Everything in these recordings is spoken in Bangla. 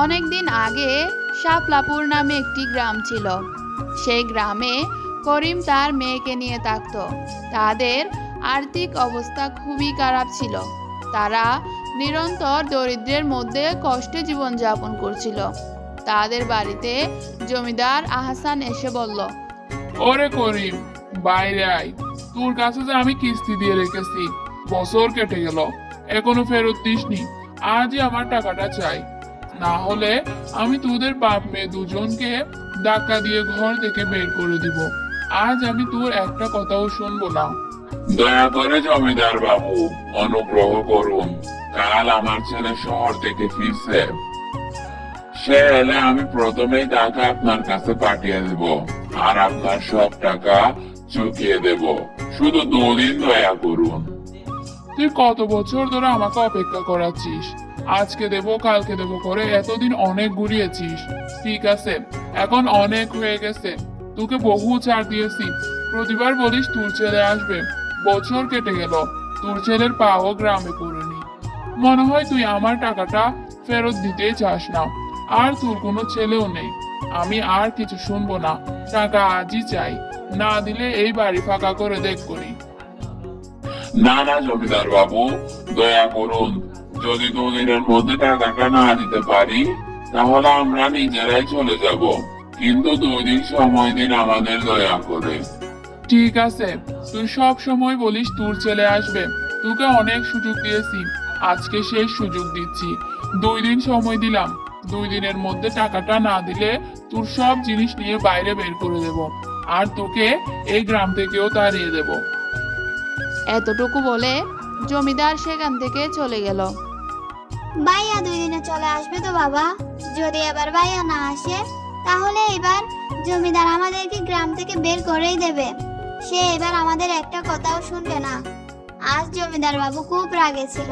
অনেকদিন আগে শাপলাপুর নামে একটি গ্রাম ছিল। সেই গ্রামে করিম তার মেয়েকে নিয়ে থাকত। তাদের আর্থিক অবস্থা খুবই খারাপ ছিল। তারা নিরন্তর দরিদ্রের মধ্যে কষ্টে জীবনযাপন করছিল। তাদের বাড়িতে জমিদার আহসান এসে বলল, ওরে করিম, বাইরে আয়। তোর কাছে যে আমি কিস্তি দিয়ে রেখেছি, বছর কেটে গেল, এখনো ফেরত দিসনি। আজই আমার টাকাটা চাই, না হলে আমি তোদের বাপ মেয়ে দুজনকে ধাক্কা দিয়ে ঘর থেকে বের করে দিব। আজ আমি তোর একটা কথাও শুনবো না। দয়া করে জমিদার বাবু, অনুগ্রহ করুন। কাল আমার ছেলে শহর থেকে ফিরছে। সে এলে আমি প্রথমেই টাকা আপনার কাছে পাঠিয়ে দেব, আর আপনার সব টাকা চুকিয়ে দেব। শুধু 2 দিন দয়া করুন। তুই কত বছর ধরে আমাকে অপেক্ষা করাচ্ছিস? আজকে দেবো কালকে দেবো করে এতদিন অনেক ঘুরিয়েছিস। ঠিক আছে, এখন অনেক হয়ে গেছে। তোকে বহু ছাড় দিয়েছি, প্রতিবার বলিস তোর ছেলে আসবে। বছর কেটে গেল, তোর ছেলের পাও গ্রামে পড়েনি। মনে হয় তুই আমার টাকাটা ফেরত দিতেই চাস না। আর তোর কোনো ছেলেও নেই। আমি আর কিছু শুনবো না, টাকা আজই চাই। না দিলে এই বাড়ি ফাঁকা করে দেখবনি। না না জমিদার বাবু, দয়া করুন। যদি 2 দিনের মধ্যে টাকাটা না দিতে পারি, তাহলে আমরা নিজেরাই চলে যাব। কিন্তু 2 দিন সময় দিন আমাদের, দয়া করে। ঠিক আছে, তুই সব সময় বলিস তোর ছেলে আসবে। তোকে অনেক সুযোগ দিয়েছি, আজকে শেষ সুযোগ দিচ্ছি। 2 দিন সময় দিলাম। 2 দিনের মধ্যে টাকাটা না দিলে তোর সব জিনিস নিয়ে বাইরে বের করে দেব, আর তোকে এই গ্রাম থেকেও তাড়িয়ে দেব। এতটুকু বলে জমিদার সেখান থেকে চলে গেল। ভাইয়া 2 দিনে চলে আসবে তো বাবা? যদি এবার ভাইয়া না আসে, তাহলে এবার জমিদার আমাদেরকে গ্রাম থেকে বের করেই দেবে। সে এবার আমাদের একটা কথাও শুনবে না। আজ জমিদার বাবু খুব রাগে ছিল,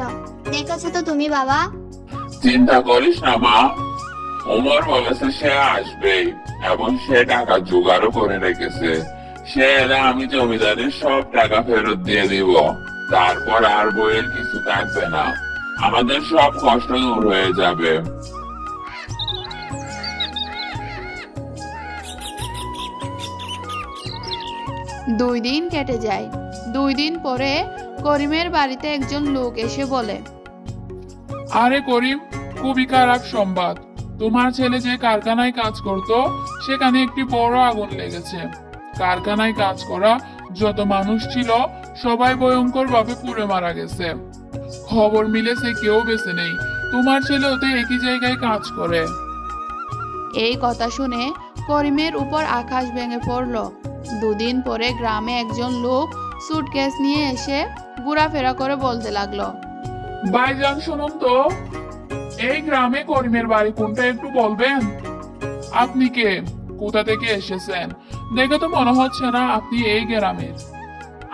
দেখেছো তো তুমি বাবা। চিন্তা করিস না মা, ওমর বলেছে সে আসবেই, এবং সে টাকা জোগাড়ও করে রেখেছে। সে এলে আমি জমিদারের সব টাকা ফেরত দিয়ে দিব। তারপর আর বইয়ের কিছু থাকবে না, আমাদের সব কষ্ট দূর হয়ে যাবে। দুই দিন কেটে যায়। 2 দিন পরে করিমের বাড়িতে একজন লোক এসে বলে, আরে করিম, খুবই খারাপ সংবাদ। তোমার ছেলে যে কারখানায় কাজ করত, সেখানে একটি বড় আগুন লেগেছে। কারখানায় কাজ করা যত মানুষ ছিল, সবাই ভয়ঙ্কর ভাবে পুড়ে মারা গেছে। খবর মিলেছে কেউ বেঁচে নেই। তোমার ছেলে ওতে একই জায়গায় কাজ করে। এই কথা শুনে করিমের উপর আকাশ ভেঙে পড়ল। 2 দিন পরে গ্রামে একজন লোক সুটকেস নিয়ে এসে ঘোরাফেরা করে বলতে লাগলো, ভাইজান শুনুন তো, এই গ্রামে করিমের বাড়ি কোনটা একটু বলবেন? আপনি কে? কোথা থেকে এসেছেন? দেখে তো মনে হচ্ছে না আপনি এই গ্রামের।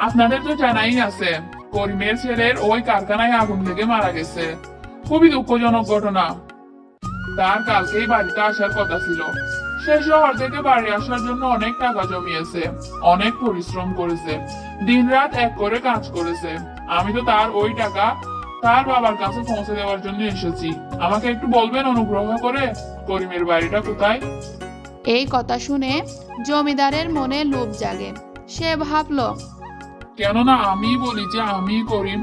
আপনাদের তো জানাই আছে, করিমের ছেলের ওই কারখানায় আগুন লেগে মারা গেছে। খুবই দুঃখজনক ঘটনা। তার কালকেই বাড়িতে আসার কথা ছিল। সে শহর থেকে বাড়ি আসার জন্য অনেক টাকা জমিয়েছে, অনেক পরিশ্রম করেছে, দিনরাত এক করে কাজ করেছে। আমি তো তার ওই টাকা তার বাবার কাছে পৌঁছে দেওয়ার জন্য এসেছি। আমাকে একটু বলবেন অনুগ্রহ করে, করিমের বাড়িটা কোথায়? এই কথা শুনে জমিদারের মনে লোভ জাগে। সে ভাবলো, কেননা আমি বলি যে আমি করিম,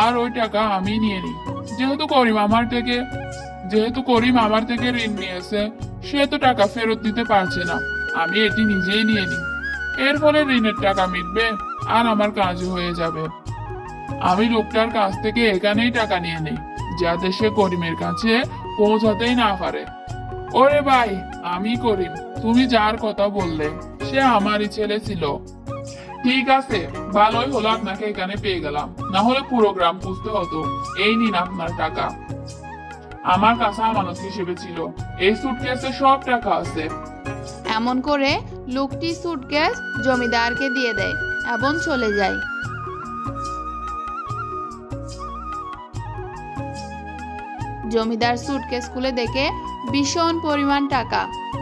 আর ওই টাকা আমি নিয়ে নিই। যেহেতু করিম আমার থেকে ঋণ নিয়েছে, সে তো টাকা ফেরত দিতে পারছে না। আমি এটি নিজেই নিয়ে নিই। এর ফলে ঋণের টাকা মিটবে, আর আমার কাজও হয়ে যাবে। আমি লোকটার কাছ থেকে এখানেই টাকা নিয়ে নিই, যাতে সে করিমের কাছে পৌঁছাতেই না পারে। ওরে ভাই, আমি করিম, তুমি যার কথা বললে সে আমারই ছেলে ছিল। ঠিক আছে, ভালোই হলো আপনাকে এখানে পেয়ে গেলাম, না হলে পুরো গ্রাম খুঁজতে হতো। এই নিন আপনার টাকা, আমার কাছে আমানত হিসেবে ছিল। এই সুটকেসে সব টাকা আছে। এমন করে লোকটি সুটকেস জমিদারকে দিয়ে দেয় এবং চলে যায়। জমিদার সুটকেস খুলে দেখে ভীষণ পরিমাণ টাকা।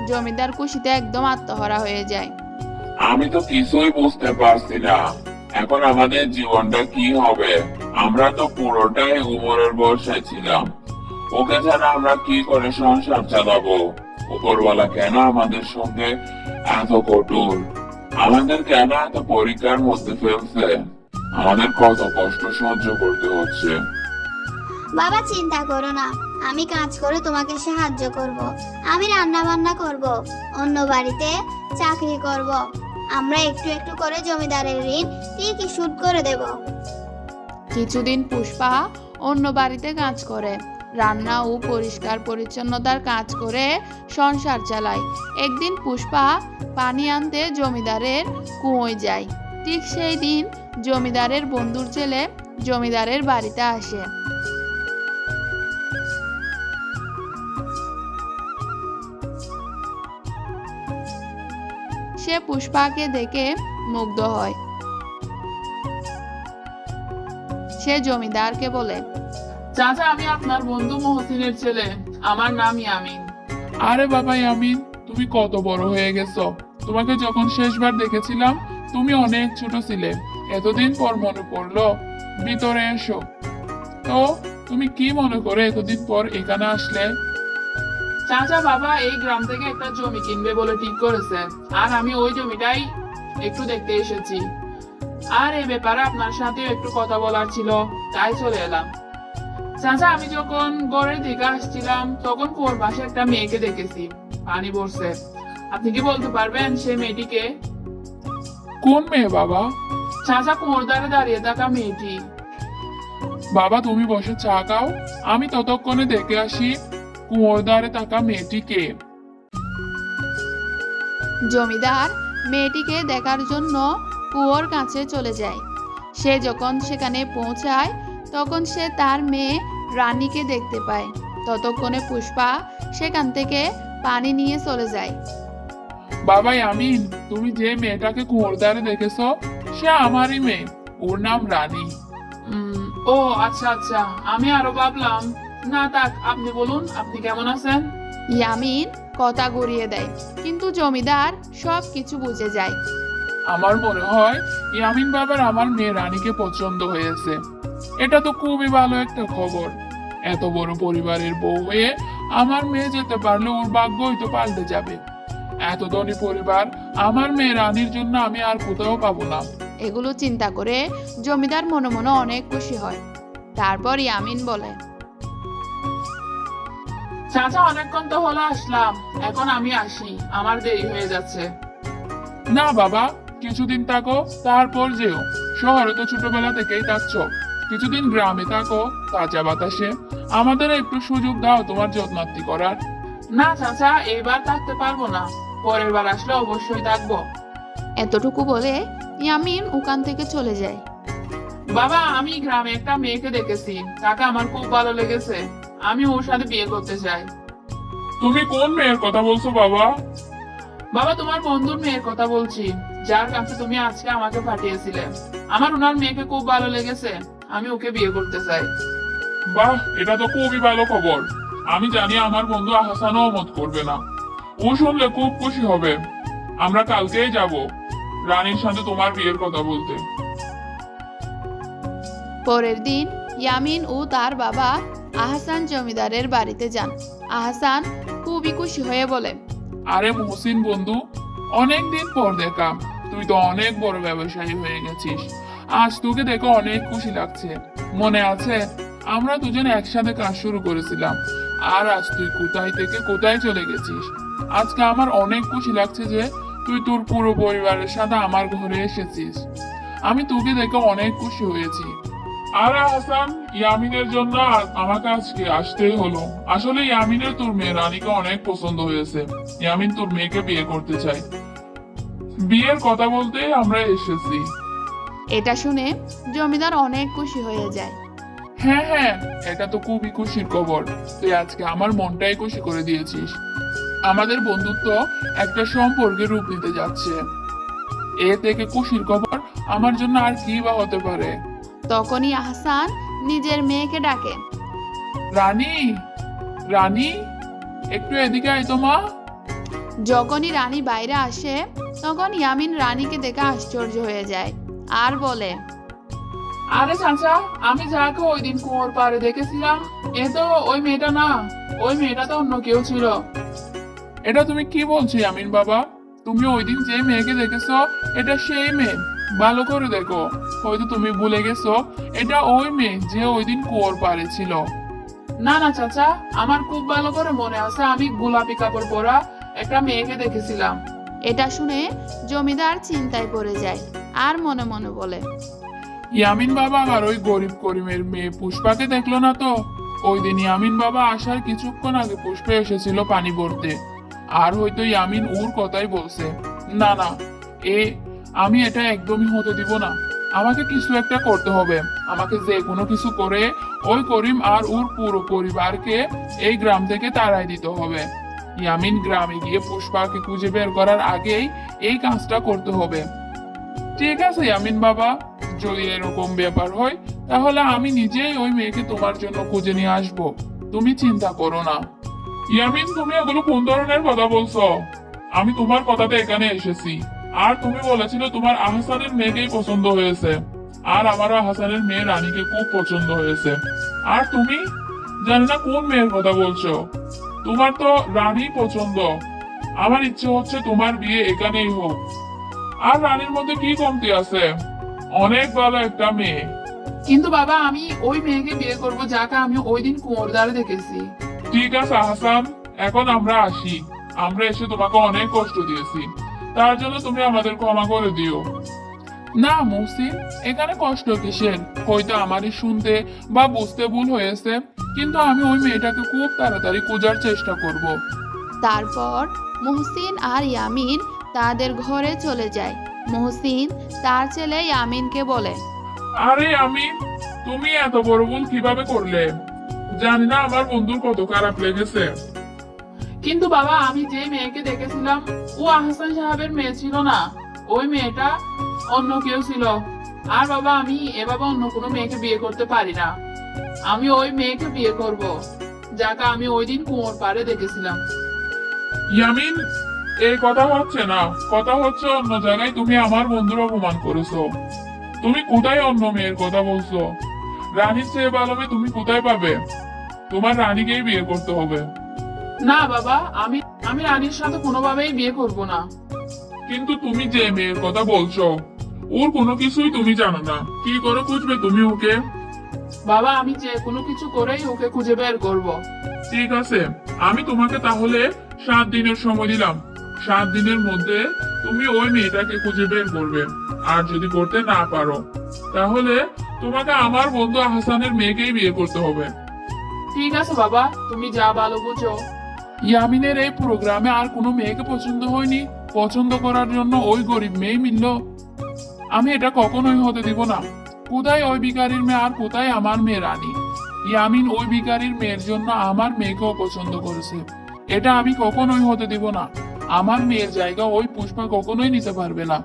জমিদার খুশিতে একদম আত্মহারা হয়ে যায়। আমি তো কিছুই বুঝতে পারছি না, এখন আমাদের জীবনটা কি হবে? আমরা তো পুরোটাই উমরের ভরসায় ছিলাম। ওকে ছাড়া আমরা কি করে সংসার চালাবো? উপরওয়ালা কেন আমাদের সঙ্গে এত কঠোর? আমাদের কেন এত পরীক্ষার মধ্যে ফেলছে? আমাদের কত কষ্ট সহ্য করতে হচ্ছে। বাবা চিন্তা করো না, আমি কাজ করে তোমাকে সাহায্য করব। আমি রান্না বান্না করব, অন্য বাড়িতে চাকরি করব। আমরা একটু একটু করে জমিদারের ঋণ ঠিকই শোধ করে দেব। কিছুদিন পুষ্পা অন্য বাড়িতে কাজ করে, রান্না ও পরিষ্কার পরিচ্ছন্নতার কাজ করে সংসার চালায়। একদিন পুষ্পা পানি আনতে জমিদারের কুয়োয় যায়। ঠিক সেই দিন জমিদারের বন্ধুর ছেলে জমিদারের বাড়িতে আসে। সে পুষ্পাকে দেখে মুগ্ধ হয়। সে জমিদারকে বলে, চাচা, আমি আপনার বন্ধু মহসিনের ছেলে। আমার নাম ইয়ামিন। আরে বাবা ইয়ামিন, তুমি কত বড় হয়ে গেছো। তোমাকে যখন শেষবার দেখেছিলাম তুমি অনেক ছোট ছিলে। এতদিন পর মনে পড়লো। ভিতরে এসো। তো তুমি কি মনে করে এতদিন পর এখানে আসলে? চাচা, বাবা এই গ্রাম থেকে একটা জমি কিনবে বলে ঠিক করেছে, আর আমি ওই জমিটাই একটু দেখতে এসেছি। আর এই ব্যাপারে আপনার সাথেও একটু কথা বলার ছিল, তাই চলে এলাম। চাচা, আমি যখন ঘরের দিকে আসছিলাম তখন কুয়োর পাশে একটা মেয়েকে দেখেছি, পানি ভরছে। আপনি কি বলতে পারবেন সেই মেয়েটিকে? কোন মেয়ে বাবা? চাচা, কুয়োর ধারে দাঁড়িয়ে থাকা মেয়েটি। বাবা তুমি বসে চা খাও, আমি ততক্ষণে দেখে আসি কুয়োর ধারে থাকা মেয়েটিকে। জমিদার মেয়েটিকে দেখার জন্য কুয়োর কাছে চলে যায়। সে যখন সেখানে পৌঁছায় তখন সে তার মেয়ে রানীকে দেখতে পায়। ততক্ষণে পুষ্পা সেখান থেকে পানি নিয়ে চলে যায়। বাবা ইয়ামিন, তুমি যে মেয়েটাকে কুয়োর ধারে দেখেছো সে আমারই মেয়ে, ওর নাম রানী। ও আচ্ছা আচ্ছা, আমি আরো ভাবলাম। না থাক, আপনি বলুন, আপনি কেমন আছেন? ইয়ামিন কথা ঘুরিয়ে দেয়, কিন্তু জমিদার সব কিছু বুঝে যায়। আমার মনে হয় ইয়ামিন বাবার আমার মেয়ে রানীকে পছন্দ হয়েছে। এটা তো খুবই ভালো একটা খবর। এত বড় পরিবারের বউ হয়ে আমার মেয়ে যেতে পারলে ওর ভাগ্যই তো পাল্টে যাবে। এত ধনী পরিবার, আমার মেয়ে রানীর জন্য আমি আর কোথাও পাবো না। এগুলো চিন্তা করে জমিদার মনে মনে অনেক খুশি হয়। তারপর ইয়ামিন বলে, চাচা, অনেকক্ষণ তো হলো আসলাম, এখন আমি আসি, আমার দেরি হয়ে যাচ্ছে। না বাবা, কিছুদিন থাকো তারপর যেও। শহরে তো ছোটবেলা থেকেই থাকছো, কিছুদিন গ্রামে থাকো তাজা বাতাসে। আমাদের একটু সুযোগ দাও তোমার যত্নার্থী করার। না চাচা, এইবার থাকতে পারবো না, পরের বার আসলে অবশ্যই থাকবো। এতটুকু বলে ইয়ামিন ওখান থেকে চলে যায়। বাবা, আমি গ্রামে একটা মেয়েকে দেখেছি, তাকে আমার খুব ভালো লেগেছে। আমি ওর সাথে বিয়ে করতে চাই। তুমি কোন মেয়ের কথা বলছো বাবা? বাবা, তোমার বন্ধুর মেয়ের কথা বলছি, যার কাছে তুমি আজকে আমাকে পাঠিয়েছিলে। আমার ওনার মেয়েকে খুব ভালো লেগেছে, আমি ওকে বিয়ে করতে চাই। বাহ, এটা তো খুবই ভালো খবর। আমি জানি আমার বন্ধু আহসানও মত করবে না। ও শুনলে খুব খুশি হবে। আমরা কালকেই যাব রানীর সাথে তোমার বিয়ের কথা বলতে। পরের দিন ইয়ামিন ও তার বাবা আহসান জমিদারের বাড়িতে যান। আহসান খুবই খুশি হয়ে বলে, আরে মহসিন বন্ধু, অনেকদিন পর দেখা। তুই তো অনেক বড় ব্যবসায়ী হয়ে গেছিস। আজ তোকে দেখে অনেক খুশি লাগছে। মনে আছে আমরা দুজন একসাথে কাজ শুরু করেছিলাম, আর আজ তুই কোথায় থেকে কোথায় চলে গেছিস। আজকে আমার অনেক খুশি লাগছে যে তুই তোর পুরো পরিবারের সাথে আমার ঘরে এসেছিস। আমি তোকে দেখে অনেক খুশি হয়েছি। আরে হাসান, ইয়ামিনের জন্য আমাকে আজকে আসতেই হলো। আসলে ইয়ামিনের তোর মেয়ে রানীকে অনেক পছন্দ হয়েছে। ইয়ামিন তোর মেয়েকে বিয়ে করতে চায়। বিয়ের কথা বলতে আমরা এসেছি। এটা শুনে জমিদার অনেক খুশি হয়ে যায়। হ্যাঁ হ্যাঁ, এটা তো খুবই খুশির খবর। তুই আজকে আমার মনটাই খুশি করে দিয়েছিস। আমাদের বন্ধুত্ব একটা সম্পর্কে রূপ নিতে যাচ্ছে। এ থেকে খুশির খবর আমার জন্য আর কি বা হতে পারে। তখনই আহসান নিজের মেয়েকে ডাকে, রানী, রানী, একটু এদিকে আয় তো মা। যখনই রানী বাইরে আসে তখন ইয়ামিন রানীকে দেখে আশ্চর্য হয়ে যায়। আর বলে, আরে চাচা, আমি যাকে ওই দিন কুয়োর পাড়ে দেখেছিলাম, এ তো ওই মেয়েটা না, ওই মেয়েটা তো অন্য কেউ ছিল। এটা তুমি কি বলছো ইয়ামিন বাবা? তুমি ওই দিন যে মেয়েকে দেখেছো এটা সেই মেয়ে। ভালো করে দেখো, হয়তো তুমি ভুলে গেছো এটা ওই মেয়ে যে ওই দিন কুয়োর পাড়ে ছিল। না না চাচা, আমার খুব ভালো করে মনে আছে, আমি গোলাপি কাপড় পরা একটা মেয়েকে দেখেছিলাম। এটা শুনে জমিদার চিন্তায় পড়ে যায় আর মনে মনে বলে, ইয়ামিন বাবা আর ওই গরিব করিমের মেয়ে পুষ্পাকে দেখলো না তো? ওই দিন ইয়ামিন বাবা আসার কিছুক্ষণ আগে পুষ্পা এসেছিল পানি ভরতে, আর হয়তো ইয়ামিন ওর কথাই বলছে। না না, আমি এটা একদমই হতে দিব না। আমাকে কিছু একটা করতে হবে। আমাকে যে কোনো কিছু করে ওই করিম আর ওর পুরো পরিবারকে এই গ্রাম থেকে তাড়াই দিতে হবে। ইয়ামিন গ্রামে গিয়ে পুষ্পাকে খুঁজে বের করার আগেই এই কাজটা করতে হবে। ঠিক আছে ইয়ামিন বাবা, যদি এরকম ব্যাপার হয় তাহলে আমি নিজেই ওই মেয়েকে তোমার জন্য খুঁজে নিয়ে আসবো। তুমি চিন্তা করো না। ইয়ামিন, তুমি এগুলো কোন ধরনের কথা বলছো? আমি তোমার কথাতে এখানে এসেছি, আর তুমি বলেছিলে তোমার আহসানের মেয়েকেই পছন্দ হয়েছে, আর আমারও আহসানের মেয়ে রানীকে খুব পছন্দ হয়েছে। আর তুমি জানি না কোন মেয়ের কথা বলছো। তোমার তো রানী পছন্দ। আমার ইচ্ছে হচ্ছে তোমার বিয়ে এখানেই হোক। আর রানীর মধ্যে কি কমতি আছে? অনেক ভালো একটা মেয়ে। কিন্তু বাবা, আমি ওই মেয়েকে বিয়ে করব যাকে আমি ওই দিন কুয়োর ধারে দেখেছি। ঠিক আছে আহসান, এখন আমরা আসি। আমরা এসে তোমাকে অনেক কষ্ট দিয়েছি, তার জন্য তুমি আমাদের ক্ষমা করে দিও। না মহসিন, এখানে কষ্ট কিসের? হয়তো আমারই শুনতে বা বুঝতে ভুল হয়েছে, কিন্তু আমি ওই মেয়েটাকে খুব তাড়াতাড়ি খোঁজার চেষ্টা করব। তারপর মুহসিন আর ইয়ামিন তাদের ঘরে চলে যায়। মুহসিন তার ছেলে ইয়ামিনকে বলে, আরে আমিন, তুমি এত বড় ভুল কিভাবে করলে? জানি না আমার বন্ধুর কত খারাপ লেগেছে। কিন্তু বাবা, আমি যে মেয়েকে দেখেছিলাম ও আহসান সাহেবের মেয়ে ছিল না, ওই মেয়েটা অন্য কেউ ছিল। আর বাবা, আমি এভাবে অন্য কোনো মেয়েকে বিয়ে করতে পারি না। আমি ওই মেয়েকে বিয়ে করব যাকে আমি ওই দিন কুয়োর পাড়ে দেখেছিলাম। ইয়ামিন, এই কথা হচ্ছে না, কথা হচ্ছে অন্য জায়গায় তুমি আমার বন্ধুর অপমান করেছো। তুমি কোথায় অন্য মেয়ের কথা বলছো? রানীর চেয়ে ভালো মেয়ে তুমি কোথায় পাবে? তোমার রানীকেই বিয়ে করতে হবে। না বাবা, আমি রানীর সাথে কোনোভাবেই বিয়ে করব না। কিন্তু তুমি যে মেয়ের কথা বলছো ওর কোনো কিছুই তুমি জানো না, কি করে খুঁজবে তুমি ওকে? বাবা, আমি যে কোনো কিছু করেই ওকে খুঁজে বের করব। ঠিক আছে, আমি তোমাকে তাহলে 7 দিনের সময় দিলাম। 7 দিনের মধ্যে তুমি ওই মেয়েটাকে খুঁজে বের করবে। আর যদি করতে না পারো তাহলে তোমাকে আমার বন্ধু আহসানের মেয়েকেই বিয়ে করতে হবে। ঠিক আছে বাবা, তুমি যা ভালো বুঝো। ইয়ামিনের এই প্রোগ্রামে আর কোনো মেয়েকে পছন্দ হয়নি, পছন্দ করার জন্য ওই গরিব মেয়ে মিলল। আমি এটা কখনোই হতে দিব না। কোথায় ওই ভিখারির মেয়ে আর কোথায় আমার মেয়ে রানী? ইয়ামিন ওই ভিখারির মেয়ের জন্য আমার মেয়েকেও পছন্দ করেছে। এটা আমি কখনোই হতে দিব না। আমার মেয়ের জায়গা ওই পুষ্পা কখনোই নিতে পারবে না।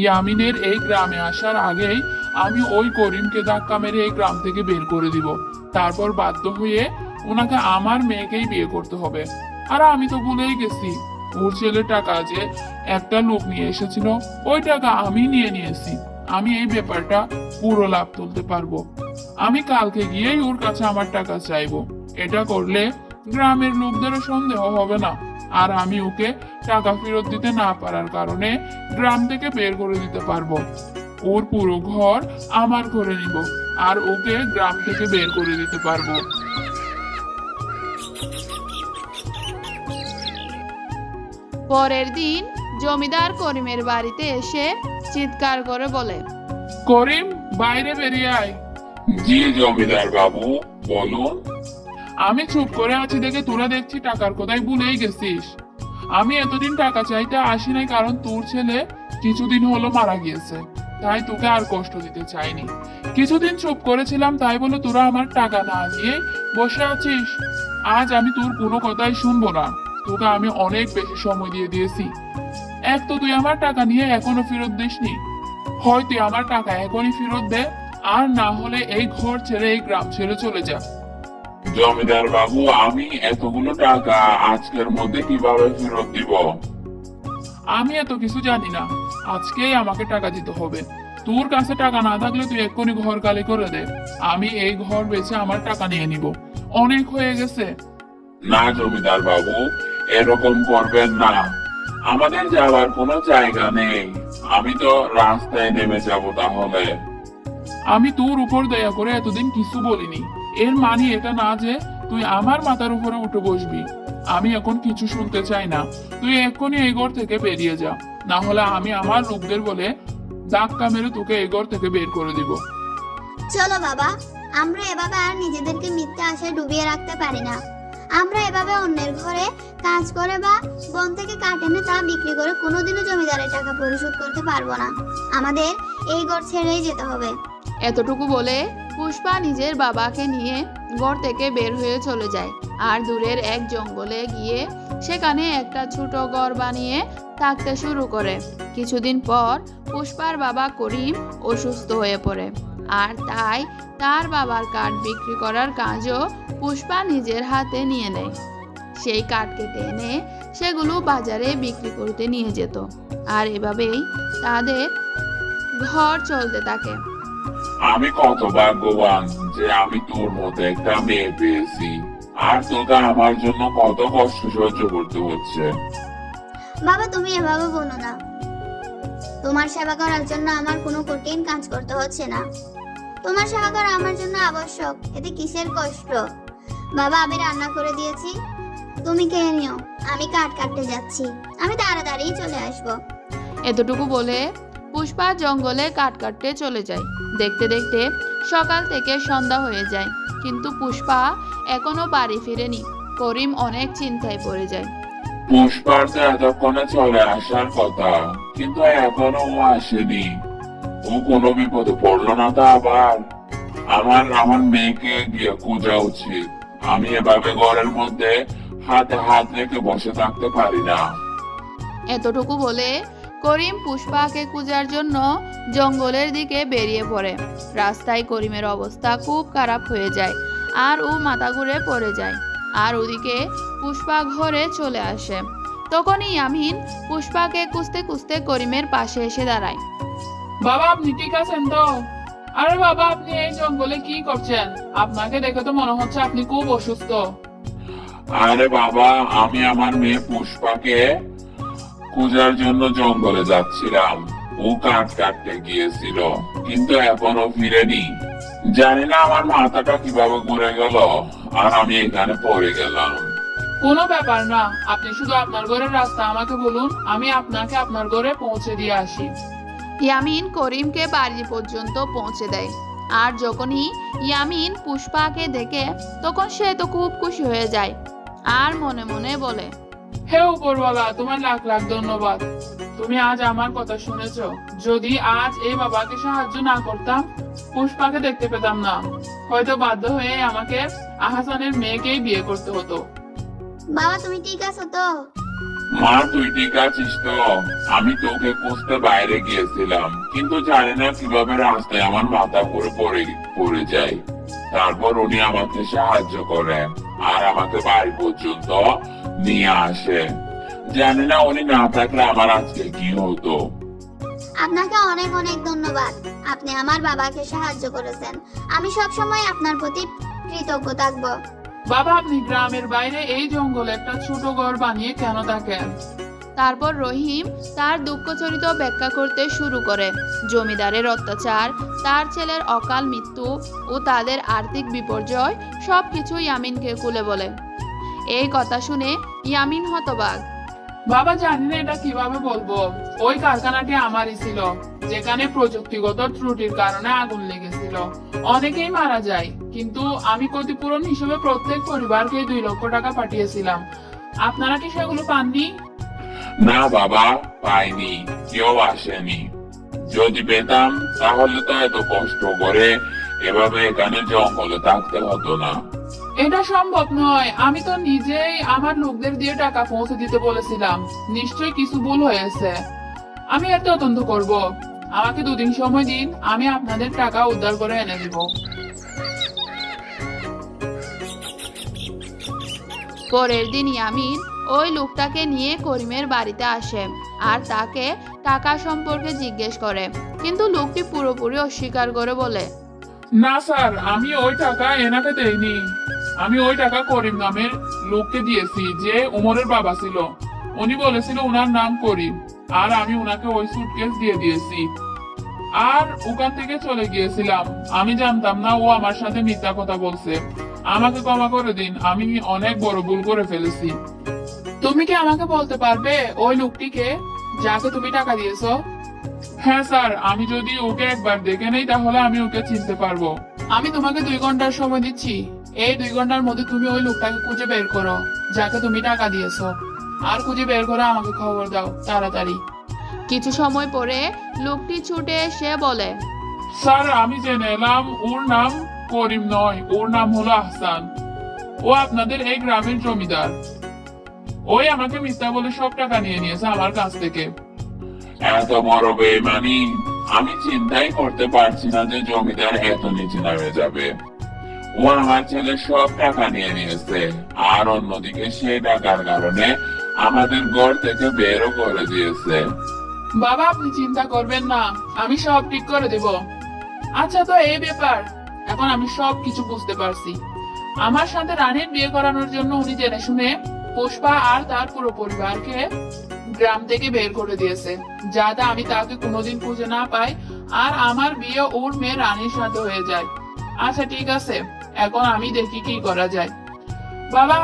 ইয়ামিনের এই গ্রামে আসার আগেই আমি ওই করিমকে ধাক্কা মেরে এই গ্রাম থেকে বের করে দিব। তারপর বাধ্য হয়ে ওনাকে আমার মেয়েকেই বিয়ে করতে হবে। আর আমি তো ভুলেই গেছি, ওর ছেলে টাকা যে একটা লোক নিয়ে এসেছিল, ওই টাকা আমি নিয়ে নিয়েছি। আমি এই ব্যাপারটা পুরো লাভ তুলতে পারবো। আমি কালকে গিয়েই ওর কাছে আমার টাকা চাইবো। এটা করলে গ্রামের লোকদেরও সন্দেহ হবে না, আর আমি ওকে টাকা ফেরত দিতে না পারার কারণে গ্রাম থেকে বের করে দিতে পারবো। ওর পুরো ঘর আমার করে নিব, আর ওকে গ্রাম থেকে বের করে দিতে পারবো। পরের দিন জমিদার করিমের বাড়িতে এসে চিৎকার করে বলে, করিম, বাইরে বেরিয়ে আয়। জি জমিদার বাবু, বলুন। আমি চুপ করে আছি দেখে তোরা দেখছি টাকার কথাই ভুলেই গেছিস। আমি এতদিন টাকা চাইতে আসি নাই, কারণ তোর ছেলে কিছুদিন হলো মারা গিয়েছে, তাই তোকে আর কষ্ট দিতে চাইনি। কিছুদিন চুপ করেছিলাম, তাই বলে তোরা আমার টাকা না দিয়ে বসে আছিস। আজ আমি তোর কোনো কথাই শুনবো না। তোকে আমি অনেক বেশি সময় দিয়ে দিয়েছি। এক তো তুই আমার টাকা নিয়ে এখনো ফেরত দিসনি। হয় তুই আমার টাকা এখনই ফেরত দে, আর না হলে এই ঘর ছেড়ে এই গ্রাম ছেড়ে চলে যা। জমিদার বাবু, আমি এতগুলো টাকা আজকের মধ্যে কিভাবে ফেরত দিব? আমি এত কিছু জানি না, আজকেই আমাকে টাকা দিতে হবে। তোর কাছে টাকা না থাকলে তুই এক্ষুনি ঘর খালি করে দে, আমি এই ঘর বেচে আমার টাকা নিয়ে নিব, অনেক হয়ে গেছে। না জমিদার বাবু, এরকম করবেন না, আমাদের যাওয়ার কোনো জায়গা নেই, আমি তো রাস্তায় নেমে যাব তাহলে। আমি তোর উপর দয়া করে এতদিন কিছু বলিনি, এর মানে এটা না যে তুই আমার মাথার উপরে উঠে বসবি। আমি এখন কিছু শুনতে চাই না, তুই এক্ষুনি এই ঘর থেকে বেরিয়ে যা, না হলে আমি আমার লোকদের বলে ধাক্কা মেরে তোকে এই ঘর থেকে বের করে দিব। চলো বাবা, আমরা এভাবে আর নিজেদেরকে মিথ্যা আশায় ডুবিয়ে রাখতে পারি না। আমরা এভাবে অন্যের ঘরে কাজ করে বা বন থেকে কাঠ এনে তা বিক্রি করে কোনোদিনও জমিদারের টাকা পরিশোধ করতে পারবো না। আমাদের এই ঘর ছেড়েই যেতে হবে। এতটুকু বলে পুষ্পা নিজের বাবাকে নিয়ে ঘর থেকে বের হয়ে চলে যায় আর দূরের এক জঙ্গলে গিয়ে সেখানে একটা ছোট ঘর বানিয়ে থাকতে শুরু করে। কিছুদিন পর পুষ্পার বাবা করিম অসুস্থ হয়ে পড়ে, আর তাই তার বাবার কাঠ বিক্রি করার কাজও পুষ্পা নিজের হাতে নিয়ে নেয়। সেই কাঠ কেটে এনে সেগুলো বাজারে বিক্রি করতে নিয়ে যেত, আর এভাবেই তাদের ঘর চলতে থাকে। আমি কত ভাগ্যবান যে আমি তোর মতো একটা মেয়ে পেয়েছি, আর তোকে আমার জন্য কত কষ্ট সহ্য করতে হচ্ছে। বাবা, তুমি এভাবে বলো না। তোমার সেবা করার জন্য আমার কোনো কঠিন কাজ করতে হচ্ছে না। তোমার সেবা করা আমার জন্য আবশ্যক, এতে কিসের কষ্ট? বাবা, আমি রান্না করে দিয়েছি, তুমি খেয়ে নিও। আমি কাঠ কাটতে যাচ্ছি, আমি তাড়াতাড়ি চলে আসবো। এতটুকু বলে পুষ্পা জঙ্গলে কাঠ কাটতে চলে যায়। দেখতে দেখতে সকাল থেকে সন্ধ্যা হয়ে যায়, কিন্তু পুষ্পা এখনো বাড়ি ফিরেনি। করিম অনেক চিন্তায় পড়ে যায়। পুষ্পার তো এতক্ষণে চলে আসার কথা, কিন্তু এখনো ও আসেনি। ও কোনো বিপদে পড়লো না তো আবার? আমার মেয়েকে গিয়ে খোঁজা উচিত। আমি এভাবে ঘরের মধ্যে হাতে হাত রেখে বসে থাকতে পারি না। এতটুকু বলে করিম পুষ্পাকে খোঁজার জন্য জঙ্গলের দিকে বেরিয়ে পড়ে। রাস্তায় করিমের অবস্থা খুব খারাপ হয়ে যায় আর ও মাথা ঘুরে পড়ে যায়। আর ওদিকে পুষ্পা ঘরে চলে আসে। তখনই ইয়ামিন পুষ্পাকে খুঁজতে খুঁজতে করিমের পাশে এসে দাঁড়ায়। বাবা, আপনি ঠিক আছেন তো? আরে বাবা, আপনি এই জঙ্গলে কি করছেন? আপনাকে দেখে তো মনে হচ্ছে আপনি খুব অসুস্থ। আরে বাবা, আমি আমার মেয়ে পুষ্পাকে খোঁজার জন্য জঙ্গলে যাচ্ছিলাম। ও কাঠ কাটতে গিয়েছিল, কিন্তু এখনো ফিরেনি। জানি না আমার মাথাটা কিভাবে ঘুরে গেল আর আমি এখানে পড়ে গেলাম। কোনো ব্যাপার না, আপনি শুধু আপনার ঘরের রাস্তা আমাকে বলুন, আমি আপনাকে আপনার ঘরে পৌঁছে দিয়ে আসি। ইয়ামিন করিমকে বাড়ি পর্যন্ত পৌঁছে দেয়। আর যখনই ইয়ামিন পুষ্পাকে দেখে তখন সে তো খুব খুশি হয়ে যায় আর মনে মনে বলে, হে উপরওয়ালা, তোমার লাখ লাখ ধন্যবাদ। তুমি আজ আমার কথা শুনেছো। যদি আজ এই বাবাকে সাহায্য না করতাম, পুষ্পাকে দেখতে পেতাম না। হয়তো বাধ্য হয়ে আমাকে আহাসানের মেয়েকেই বিয়ে করতে হতো। বাবা, তুমি ঠিক আছো তো? মা, তুই ঠিক আছিস তো? আমি তোকে খুঁজতে বাইরে গিয়েছিলাম, কিন্তু জানি না কিভাবে রাস্তায় আমার মাথা ঘুরে পড়ে যায়। তারপর উনি আমাকে সাহায্য করে আর আমাকে বাড়ি পর্যন্ত নিয়ে আসে। জানি না উনি না থাকলে আমার আজকে কি হতো। আপনাকে অনেক অনেক ধন্যবাদ। আপনি আমার বাবাকে সাহায্য করেছেন। আমি সব সময় আপনার প্রতি কৃতজ্ঞ থাকবো। বাবা, আপনি গ্রামের বাইরে এই জঙ্গলে একটা ছোট ঘর বানিয়ে কেন থাকেন? তারপর রহিম তার দুঃখচরিত ব্যাখ্যা করতে শুরু করে। জমিদারের অত্যাচার, তার ছেলের অকাল মৃত্যু ও তাদের আর্থিক বিপর্যয় সবকিছু ইয়ামিনকে খুলে বলে। এই কথা শুনে ইয়ামিন হতবাক। বাবা, জানি না এটা কিভাবে বলবো। ওই কারখানাটি আমারই ছিল, যেখানে প্রযুক্তিগত ত্রুটির কারণে আগুন লেগেছিল। অনেকেই মারা যায়, কিন্তু আমি ক্ষতিপূরণ হিসেবে প্রত্যেক পরিবারকে 2 লক্ষ টাকা পাঠিয়েছিলাম। আপনারা কি সেগুলো পাননি? না বাবা, পাইনি, কেউ আসেনি। যদি পেতাম তাহলে তো এত কষ্ট করে এভাবে এখানে জঙ্গলে থাকতে হতো না। এটা সম্ভব নয়। আমি তো নিজেই আমার লোকদের দিয়ে টাকা পৌঁছে দিতে বলেছিলাম। নিশ্চয়ই কিছু ভুল হয়েছে। আমি এর তদন্ত করব। আমাকে 2 দিন সময় দিন, আমি আপনাদের টাকা উদ্ধার করে এনে দিব। পরের দিন ইয়ামিন ওই লোকটাকে নিয়ে করিমের বাড়িতে আসে আর তাকে টাকা সম্পর্কে জিজ্ঞেস করে, কিন্তু লোকটি পুরোপুরি অস্বীকার করে বলে, না স্যার, আমি ওই টাকা এনাকে দেইনি। আমি ওই টাকা করিম নামের লোককে দিয়েছি, যে উমরের বাবা ছিল। উনি বলেছিল উনার নাম করিম, আর আমি উনাকে ওই সুটকেস দিয়ে দিয়েছি আর ওখান থেকে চলে গিয়েছিলাম। আমি জানতাম না ও আমার সাথে মিথ্যা কথা বলছে। আমাকে ক্ষমা করে দিন, আমি অনেক বড় ভুল করে ফেলেছি। তুমি কি আমাকে বলতে পারবে ওই লোকটিকে যাকে তুমি টাকা দিয়েছো? হ্যাঁ স্যার, আমি যদি ওকে একবার দেখে নেই তাহলে আমি ওকে চিনতে পারবো। আমি তোমাকে 2 ঘন্টার সময় দিচ্ছি। এই 2 ঘন্টার মধ্যে তুমি ওই লোকটাকে খুঁজে বের করো যাকে তুমি টাকা দিয়েছো, আর খুঁজে বের করে আমাকে খবর দাও তাড়াতাড়ি। কিছু সময় পরে লোকটি ছুটে এসে বলে, স্যার, আমি জেনে এলাম ওর নাম করিম নয়, ওর নাম হলো আহসান। ও আপনাদের এই গ্রামের জমিদার। ওই আমাকে মিথ্যা বলে সব টাকা নিয়ে নিয়েছে আমার কাছ থেকে। এত বড় বেইমানি! আমি চিন্তাই করতে পারছি না যে জমিদার এত নিচে নামে যাবে। ও আমার ছেলে সব টাকা নিয়ে নিয়েছে, আর অন্যদিকে সেই টাকার কারণে আমাদের ঘর থেকে বেরও করে দিয়েছে। বাবা, আপনি চিন্তা করবেন না, আমি সব ঠিক করে দেব। আচ্ছা, তো এই ব্যাপার। এখন আমি সব কিছু বুঝতে পারছি। আমার সাথে রানীর বিয়ে করানোর জন্য উনি জেনে শুনে পুষ্পা আর তার পুরো পরিবারকে গ্রাম থেকে বের করে দিয়েছে, যাতে আমি তাকে কোনোদিন খুঁজে না পাই আর আমার বিয়ে ওর মেয়ে রানীর সাথে হয়ে যায়। আচ্ছা ঠিক আছে, এখন আমি দেখি কি করা যায়। বাবা,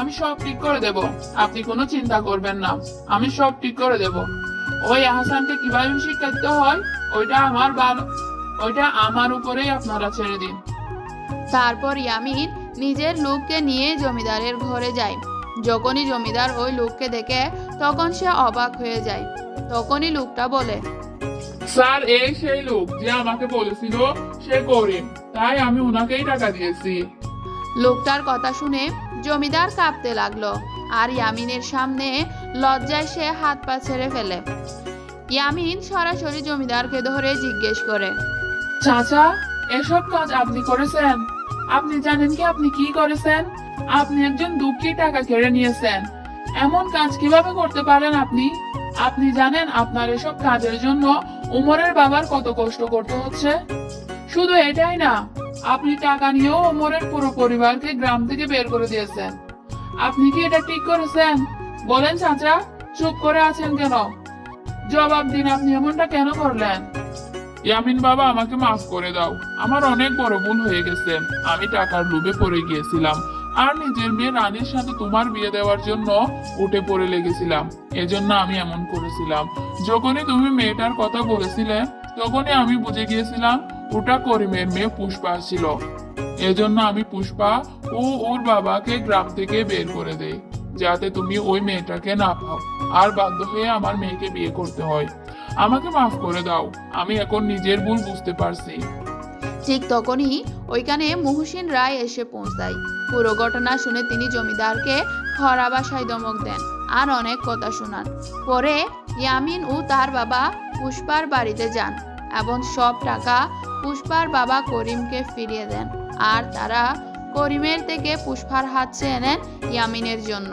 আমি সব ঠিক করে দেব, আপনি কোনো চিন্তা করবেন না, আমি সব ঠিক করে দেব। ওই আহসানকে কিভাবে শিক্ষা দিতে হয় ওইটা আমার উপরেই আপনারা ছেড়ে দিন। তারপর ইয়ামিন নিজের লোককে নিয়ে জমিদারের ঘরে যায়। যখনই জমিদার ওই লোককে দেখে তখন সে অবাক হয়ে যায়। তখনই লোকটা বলে, স্যার, এই সেই লোক যে আমাকে বলেছিল সে করিম, তাই আমি ওনাকেই টাকা দিয়েছি। লোকটার কথা শুনে জমিদার কাঁপতে লাগলো, আর ইয়ামিনের সামনে লজ্জায় সে হাত পা ছেড়ে ফেলে। ইয়ামিন সরাসরি জমিদারকে ধরে জিজ্ঞেস করে, চাচা, এসব কাজ আপনি করেছেন? আপনি জানেন কি আপনি কি করেছেন? আপনি একজন দুঃখী টাকা কেড়ে নিয়েছেন। এমন কাজ কিভাবে করতে পারেন আপনি? আপনি জানেন আপনার এসব কাজের জন্য উমরের বাবার কত কষ্ট করতে হচ্ছে? শুধু এটাই না, আপনি টাকা নিয়েও উমরের পুরো পরিবারকে গ্রাম থেকে বের করে দিয়েছেন। আপনি কি এটা ঠিক করেছেন? বলেন চাচা, চুপ করে আছেন কেন? জবাব দিন, আপনি এমনটা কেন করলেন? ইয়ামিন বাবা, আমাকে মাফ করে দাও। আমার অনেক বড় ভুল হয়ে গেছে। আমি টাকার লোভে পড়ে গিয়েছিলাম, আর নিজের মেয়ে রানীর সাথে তোমার বিয়ে দেওয়ার জন্য উঠে পড়ে লেগেছিলাম। এজন্য আমি এমন করেছিলাম। যখনই তুমি মেয়েটার কথা বলেছিলে তখনই আমি বুঝে গিয়েছিলাম ওটা করিমের মেয়ে পুষ্পা ছিল। এজন্য আমি পুষ্পা ও ওর বাবাকে গ্রাম থেকে বের করে দেই, যাতে তুমি ওই মেয়েটাকে না পাও আর বাধ্য হয়ে আমার মেয়েকে বিয়ে করতে হয়। আমাকে মাফ করে দাও, আমি এখন নিজের ভুল বুঝতে পারছি। ঠিক তখনই ওইখানে মহসিন রায় এসে পৌঁছায়। পুরো ঘটনা শুনে তিনি জমিদারকে খরা ভাষায় ধমক দেন আর অনেক কথা শোনান। পরে ইয়ামিন ও তার বাবা পুষ্পার বাড়িতে যান এবং সব টাকা পুষ্পার বাবা করিমকে ফিরিয়ে দেন, আর তারা করিমের থেকে পুষ্পার হাত চেয়ে নেন ইয়ামিনের জন্য।